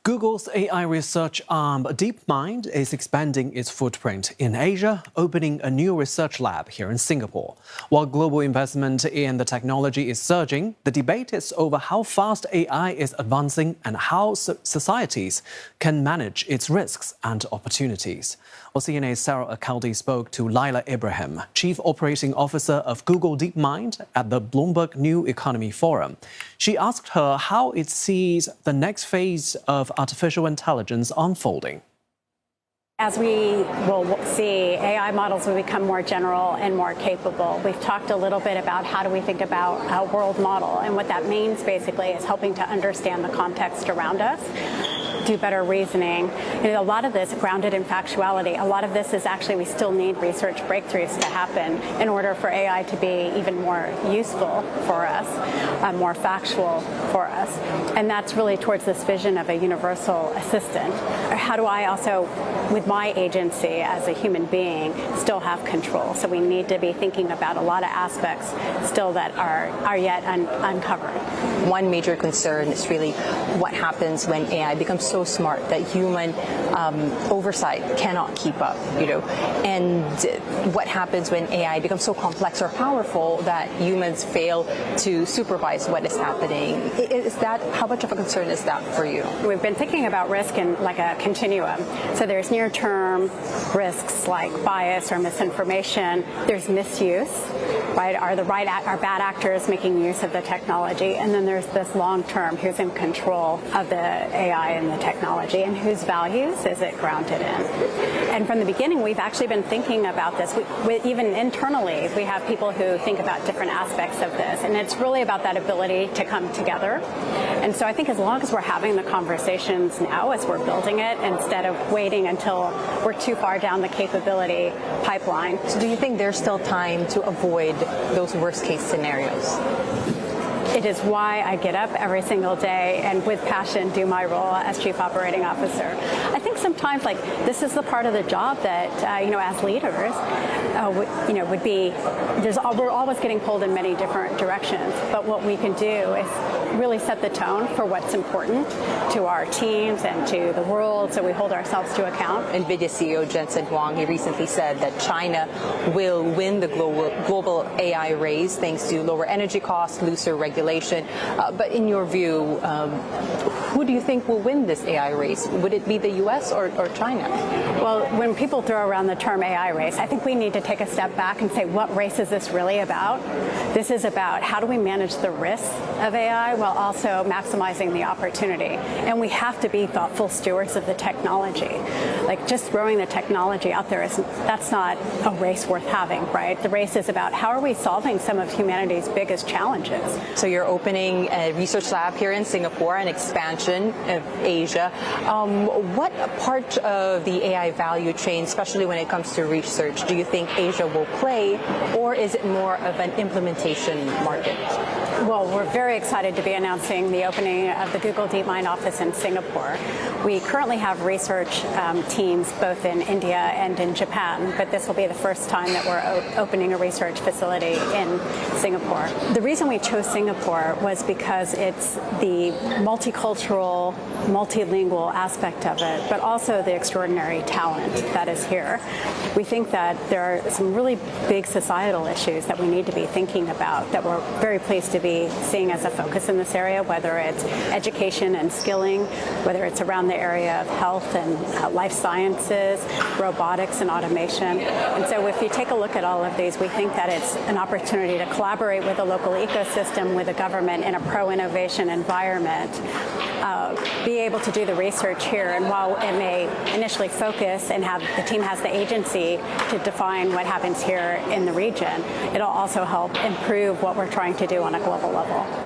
Google's AI research arm DeepMind is expanding its footprint in Asia, opening a new research lab here in Singapore. While global investment in the technology is surging, the debate is over how fast AI is advancing and how societies can manage its risks and opportunities. Well, CNA's Sarah Al-Khaldi spoke to Lila Ibrahim, Chief Operating Officer of Google DeepMind at the Bloomberg New Economy Forum. She asked her how it sees the next phase of artificial intelligence unfolding. As we will see, AI models will become more general and more capable. We've talked a little bit about how do we think about a world model, and what that means basically is helping to understand the context around us, do better reasoning. A lot of this grounded in factuality. A lot of this is actually we still need research breakthroughs to happen in order for AI to be even more useful for us, more factual for us. And that's really towards this vision of a universal assistant. How do I also, with my agency as a human being, still have control? So we need to be thinking about a lot of aspects still that are yet uncovered. One major concern is really what happens when AI becomes so smart that human oversight cannot keep up, and what happens when AI becomes so complex or powerful that humans fail to supervise what is happening. How much of a concern is that for you? We've been thinking about risk in like a continuum. So there's near-term risks like bias or misinformation. There's misuse, right? Are bad actors making use of the technology? And then there's this long-term, who's in control of the AI and the technology, and whose values is it grounded in? And from the beginning, we've actually been thinking about this. Even internally, we have people who think about different aspects of this, and it's really about that ability to come together. And so I think as long as we're having the conversations now as we're building it, instead of waiting until we're too far down the capability pipeline. So do you think there's still time to avoid those worst-case scenarios? It is why I get up every single day and with passion do my role as Chief Operating Officer. I think sometimes this is the part of the job that, as leaders, would be, we're always getting pulled in many different directions. But what we can do is really set the tone for what's important to our teams and to the world, so we hold ourselves to account. NVIDIA CEO Jensen Huang, he recently said that China will win the global AI race thanks to lower energy costs, looser regulation. But in your view, who do you think will win this AI race? Would it be the U.S. or China? Well, when people throw around the term AI race, I think we need to take a step back and say, what race is this really about? This is about how do we manage the risks of AI while also maximizing the opportunity. And we have to be thoughtful stewards of the technology. Just throwing the technology out there, that's not a race worth having, right? The race is about how are we solving some of humanity's biggest challenges. So you're opening a research lab here in Singapore, an expansion of Asia. What part of the AI value chain, especially when it comes to research, do you think Asia will play, or is it more of an implementation market? Well, we're very excited to be announcing the opening of the Google DeepMind office in Singapore. We currently have research teams both in India and in Japan, but this will be the first time that we're opening a research facility in Singapore. The reason we chose Singapore was because it's the multicultural, multilingual aspect of it, but also the extraordinary talent that is here. We think that there are some really big societal issues that we need to be thinking about that we're very pleased to be seeing as a focus in this area, whether it's education and skilling, whether it's around the area of health and life sciences, robotics and automation. And so if you take a look at all of these, we think that it's an opportunity to collaborate with a local ecosystem, with the government in a pro-innovation environment, be able to do the research here. And while it may initially focus and the team has the agency to define what happens here in the region, it'll also help improve what we're trying to do on a global level.